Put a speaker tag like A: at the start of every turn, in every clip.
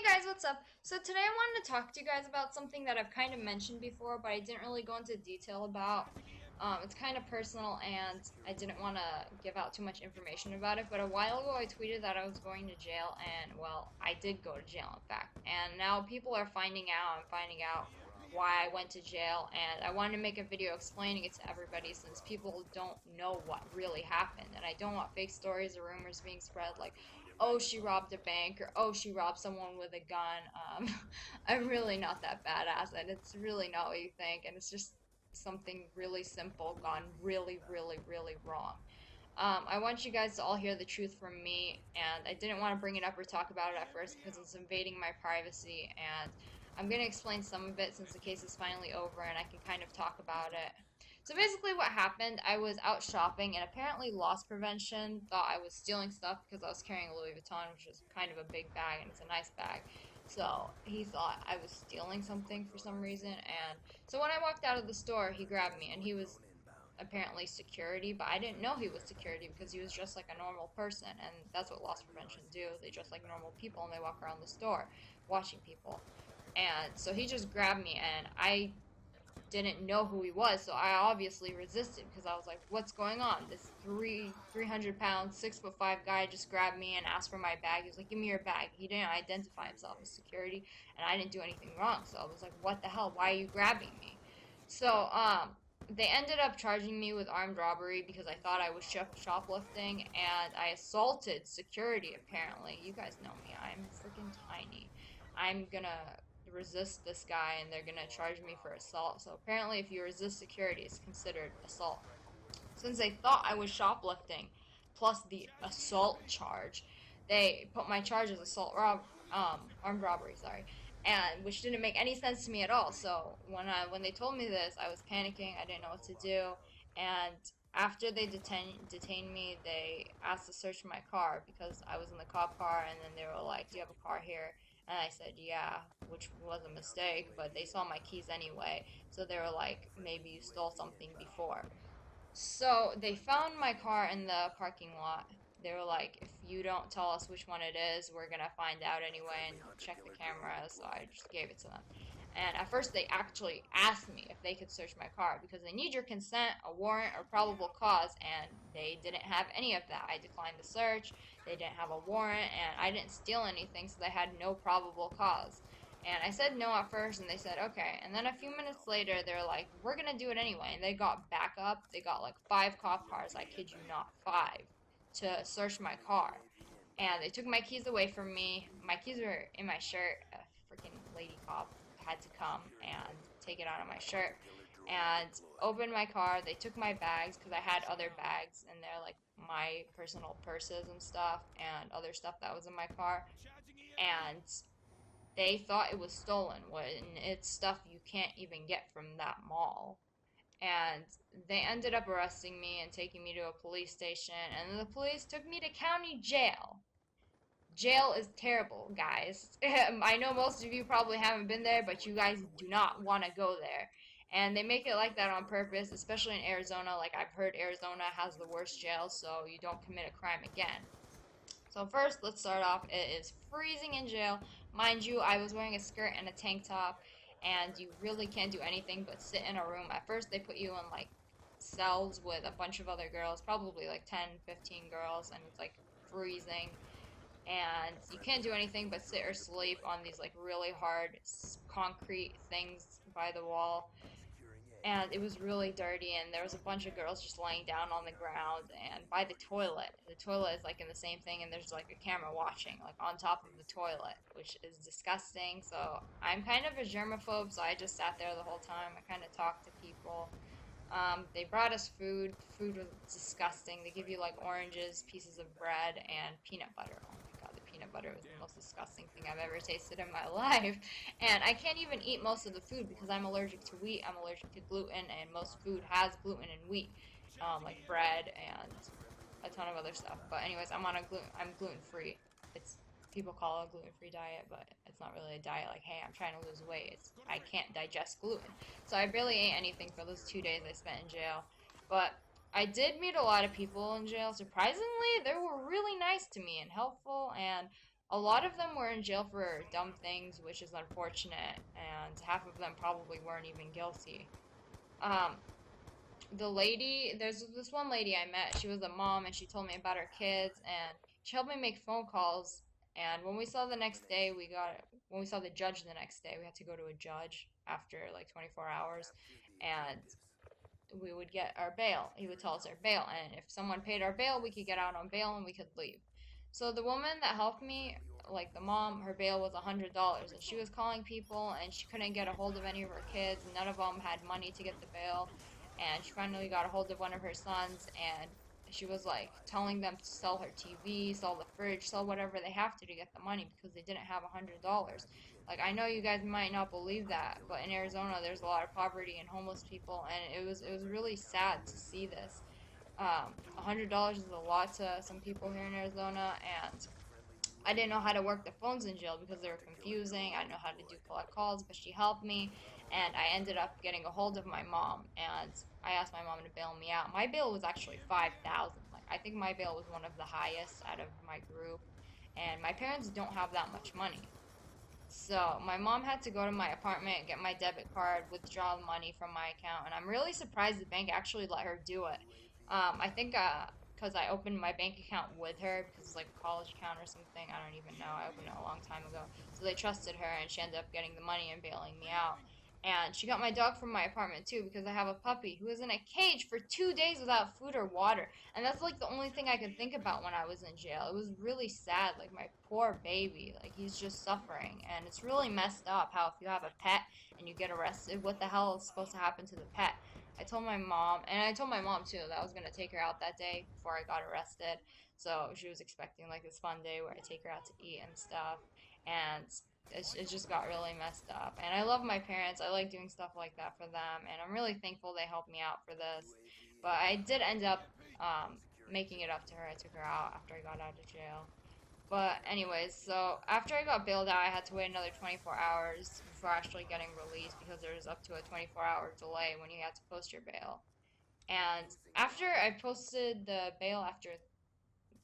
A: Hey guys, what's up? So today I wanted to talk to you guys about something that I've kind of mentioned before, but I didn't really go into detail about. It's kind of personal, and I didn't want to give out too much information about it. But a while ago, I tweeted that I was going to jail, and well, I did go to jail, in fact. And now people are finding out. I'm finding out why I went to jail, and I wanted to make a video explaining it to everybody since people don't know what really happened, and I don't want fake stories or rumors being spread like, oh, she robbed a bank, or oh, she robbed someone with a gun. I'm really not that badass, and it's really not what you think, and it's just something really simple gone really, really, really wrong. I want you guys to all hear the truth from me, and I didn't want to bring it up or talk about it at first because it's invading my privacy, and I'm going to explain some of it since the case is finally over and I can kind of talk about it. So basically what happened, I was out shopping and apparently loss prevention thought I was stealing stuff because I was carrying a Louis Vuitton, which is kind of a big bag and it's a nice bag. So he thought I was stealing something for some reason, and so when I walked out of the store, he grabbed me and he was apparently security, but I didn't know he was security because he was just like a normal person, and that's what loss prevention do. They dress like normal people and they walk around the store watching people. And so he just grabbed me and I didn't know who he was, so I obviously resisted because I was like, what's going on? This 300 pound, 6'5" guy just grabbed me and asked for my bag. He was like, give me your bag. He didn't identify himself as security, and I didn't do anything wrong, so I was like, what the hell? Why are you grabbing me? So, they ended up charging me with armed robbery because I thought I was shoplifting, and I assaulted security, apparently. You guys know me, I'm freaking tiny. I'm gonna resist this guy, and they're gonna charge me for assault. So apparently if you resist security, it's considered assault. Since they thought I was shoplifting, plus the assault charge, they put my charge as armed robbery, sorry, and which didn't make any sense to me at all. So when they told me this, I was panicking. I didn't know what to do, and after they detained me, they asked to search my car because I was in the cop car, and then they were like, "Do you have a car here?" And I said, "Yeah," which was a mistake, but they saw my keys anyway, so they were like, "Maybe you stole something before." So they found my car in the parking lot. They were like, if you don't tell us which one it is, we're gonna find out anyway and check the cameras. So I just gave it to them. And at first, they actually asked me if they could search my car because they need your consent, a warrant, or probable cause, and they didn't have any of that. I declined the search, they didn't have a warrant, and I didn't steal anything, so they had no probable cause. And I said no at first, and they said okay. And then a few minutes later, they're like, we're gonna do it anyway. And they got backup. They got like 5 cop cars, I kid you not, 5, to search my car. And they took my keys away from me. My keys were in my shirt. A freaking lady cop had to come and take it out of my shirt and opened my car. They took my bags because I had other bags in there, like my personal purses and stuff, and other stuff that was in my car. And they thought it was stolen when it's stuff you can't even get from that mall. And they ended up arresting me and taking me to a police station, and the police took me to county jail. Jail is terrible, guys. I know most of you probably haven't been there, but you guys do not want to go there. And they make it like that on purpose, especially in Arizona. Like, I've heard Arizona has the worst jail, so you don't commit a crime again. So first, let's start off. It is freezing in jail. Mind you, I was wearing a skirt and a tank top, and you really can't do anything but sit in a room. At first, they put you in like cells with a bunch of other girls, probably like 10, 15 girls, and it's like freezing. And you can't do anything but sit or sleep on these like really hard concrete things by the wall, and it was really dirty, and there was a bunch of girls just laying down on the ground and by the toilet. The toilet is like in the same thing, and there's like a camera watching like on top of the toilet, which is disgusting. So I'm kind of a germaphobe, so I just sat there the whole time. I kind of talked to people. They brought us food. Food was disgusting. They give you like oranges, pieces of bread, and peanut butter. Oh my god, the peanut butter was the most disgusting thing I've ever tasted in my life. And I can't even eat most of the food because I'm allergic to wheat. I'm allergic to gluten, and most food has gluten and wheat, like bread and a ton of other stuff. But anyways, I'm gluten free. It's People call it a gluten-free diet, but it's not really a diet. Like, hey, I'm trying to lose weight. I can't digest gluten. So I barely ate anything for those 2 days I spent in jail. But I did meet a lot of people in jail. Surprisingly, they were really nice to me and helpful. And A lot of them were in jail for dumb things, which is unfortunate, and half of them probably weren't even guilty. Um, there's this one lady I met, she was a mom, and she told me about her kids, and she helped me make phone calls. And when we saw the judge the next day, we had to go to a judge after like 24 hours, and we would get our bail. He would tell us our bail, and if someone paid our bail, we could get out on bail and we could leave. So the woman that helped me, like the mom, her bail was $100, and she was calling people, and she couldn't get a hold of any of her kids. None of them had money to get the bail, and she finally got a hold of one of her sons, and she was like telling them to sell her TV, sell the fridge, sell whatever they have to get the money because they didn't have $100. Like, I know you guys might not believe that, but in Arizona there's a lot of poverty and homeless people, and it was really sad to see this. $100 is a lot to some people here in Arizona, and I didn't know how to work the phones in jail because they were confusing. I didn't know how to do collect calls, but she helped me, and I ended up getting a hold of my mom, and I asked my mom to bail me out. My bail was actually 5,000. Like, I think my bail was one of the highest out of my group, and my parents don't have that much money. So my mom had to go to my apartment, get my debit card, withdraw the money from my account, and I'm really surprised the bank actually let her do it. I think because I opened my bank account with her because it's like a college account or something. I don't even know. I opened it a long time ago. So they trusted her, and she ended up getting the money and bailing me out. And she got my dog from my apartment too because I have a puppy who was in a cage for 2 days without food or water. And that's like the only thing I could think about when I was in jail. It was really sad, like my poor baby, like he's just suffering. And it's really messed up how if you have a pet and you get arrested, what the hell is supposed to happen to the pet? I told my mom, and I told my mom too, that I was gonna take her out that day before I got arrested. So she was expecting like this fun day where I take her out to eat and stuff. And it just got really messed up. And I love my parents. I like doing stuff like that for them, and I'm really thankful they helped me out for this. But I did end up making it up to her. I took her out after I got out of jail. But anyways, so after I got bailed out, I had to wait another 24 hours before actually getting released because there was up to a 24-hour delay when you had to post your bail. And after I posted the bail, after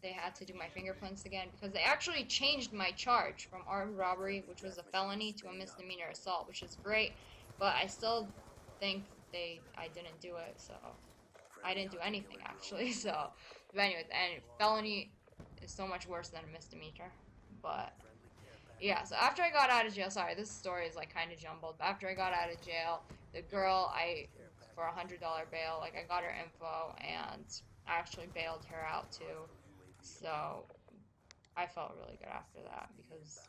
A: they had to do my fingerprints again because they actually changed my charge from armed robbery, which was a felony, to a misdemeanor assault, which is great, but I still think I didn't do it, so I didn't do anything actually. So, but anyways, and felony is so much worse than a misdemeanor. But yeah, so after I got out of jail, sorry, this story is like kind of jumbled, but after I got out of jail, the girl, for $100 bail, like I got her info, and I actually bailed her out too. So I felt really good after that because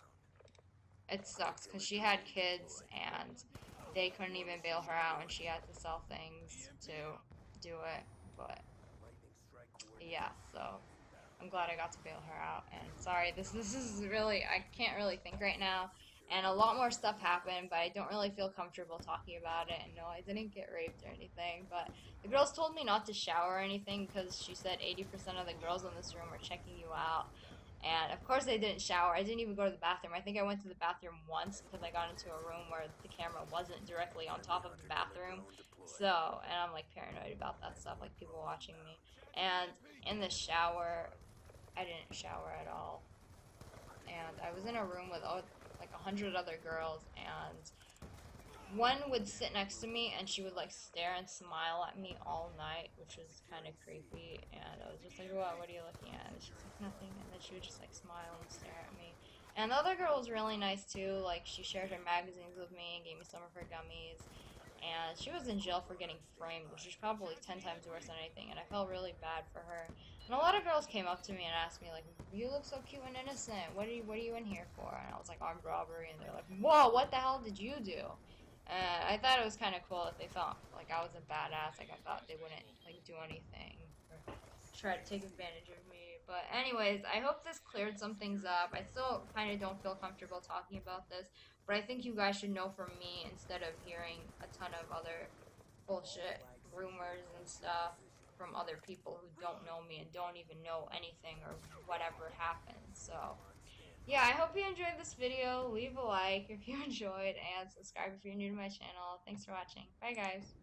A: it sucks because she had kids and they couldn't even bail her out and she had to sell things to do it. But yeah, so I'm glad I got to bail her out. And sorry, this is really, I can't really think right now. And a lot more stuff happened, but I don't really feel comfortable talking about it. And no, I didn't get raped or anything. But the girls told me not to shower or anything because she said 80% of the girls in this room were checking you out. And of course I didn't shower. I didn't even go to the bathroom. I think I went to the bathroom once because I got into a room where the camera wasn't directly on top of the bathroom. So, and I'm like paranoid about that stuff, like people watching me. And in the shower, I didn't shower at all. And I was in a room with like 100 other girls, and one would sit next to me and she would like stare and smile at me all night, which was kind of creepy. And I was just like, what are you looking at? And she's like, nothing. And then she would just like smile and stare at me. And the other girl was really nice too. Like, she shared her magazines with me and gave me some of her gummies. And she was in jail for getting framed, which is probably 10 times worse than anything. And I felt really bad for her. And a lot of girls came up to me and asked me, like, you look so cute and innocent. What are you in here for? And I was like, armed robbery. And they're like, whoa, what the hell did you do? And I thought it was kind of cool that they felt like I was a badass. Like, I thought they wouldn't, like, do anything or try to take advantage of me. But anyways, I hope this cleared some things up. I still kind of don't feel comfortable talking about this. But I think you guys should know from me instead of hearing a ton of other bullshit rumors and stuff from other people who don't know me and don't even know anything or whatever happened. So yeah, I hope you enjoyed this video. Leave a like if you enjoyed and subscribe if you're new to my channel. Thanks for watching. Bye guys.